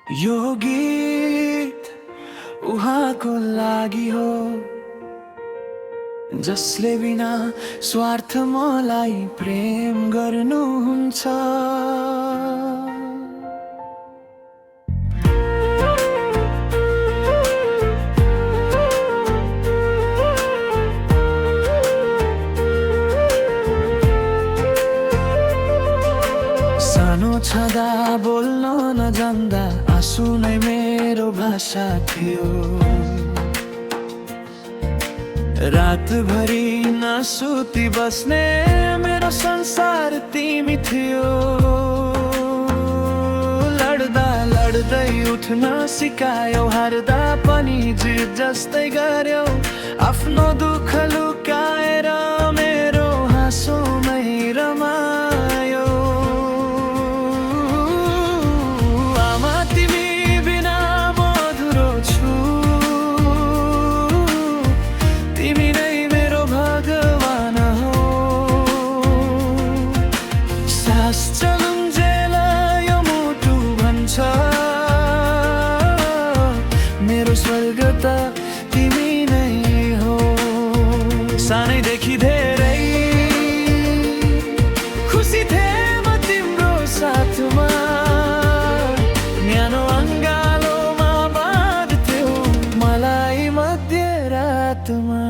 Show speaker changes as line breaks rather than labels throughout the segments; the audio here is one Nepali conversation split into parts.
यो गीत उहाँको लागि हो जसले बिना स्वार्थ मलाई प्रेम गर्नुहुन्छ। सानो छँदा बोल्न नजान्दा आँसु नै मेरो भाषा थियो। रातभरि नसुती बस्ने मेरो संसार तिमी थियो। लड्दा लड्दै उठ्न सिकायौ, हार्दा पनि जित जस्तै गर्यौ। आफ्नो दुःख लुकाएर मेरो हाँसोमै रमायौ। आमा तिमी बिना म अधुरो छु, तिमी नै मेरो भगवान हो। सास चलुन्जेल यो मुटु भन्छ, मेरो स्वर्ग त तिमी नै हो। सानैदेखि धेरै खुसी थिएँ म तिम्रो साथमा, न्यानो अङ्गालोमा बाँध्थ्यौ मलाई मध्यरातमा।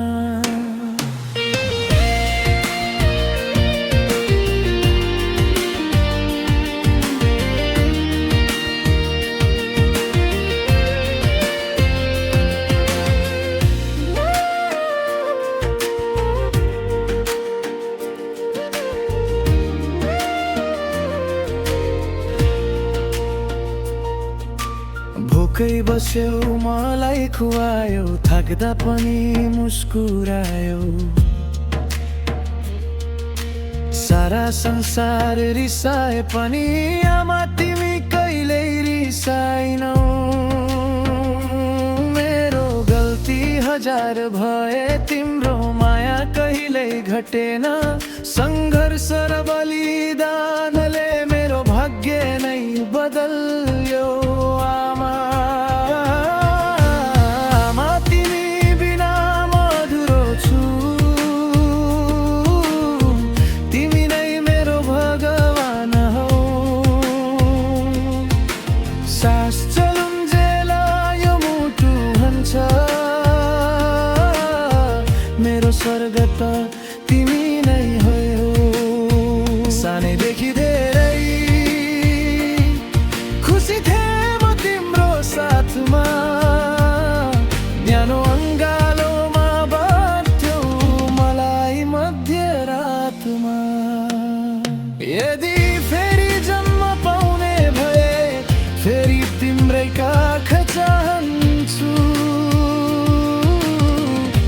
भोकै बस्यौ मलाई खुवायौ, थाक्दा पनि मुस्कुरायौ। सारा संसार रिसाए पनि आमा तिमी कहिल्यै रिसाइनौ। मेरो गल्ती हजार भए तिम्रो माया कहिल्यै घटेन। सङ्घर्ष र बलिदानले मेरो भाग्य नै बदल्यो। सास चलुन्जेल यो मुटु भन्छ, मेरो स्वर्ग त तिमी नै हो। सानैदेखि धेरै खुसी थिएँ म तिम्रो साथमा, न्यानो अङ्गालोमा बाँध्थ्यौ मलाई मध्यरातमा। यदि फेरि जन्म पाउने भए फेरि तिम्रै काख चाहन्छु।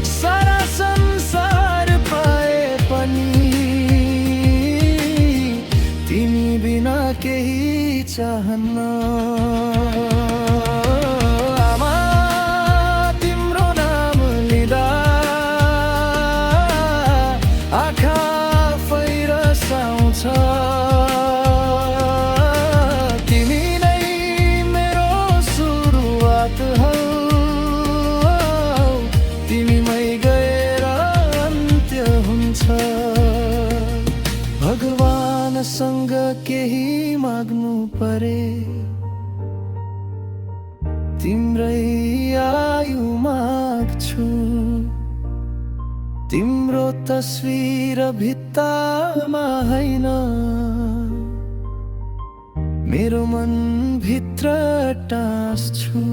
सारा संसार पाए पनि तिमी बिना केही चाहन्न। आमा तिम्रो नाम लिँदा आँखा फैरसाउँछ। भगवानसँग केही माग्नु परे तिम्रै आयु माग्छु। तिम्रो तस्विर भित्तामा हैन, मेरो मन भित्र टाँस्छु।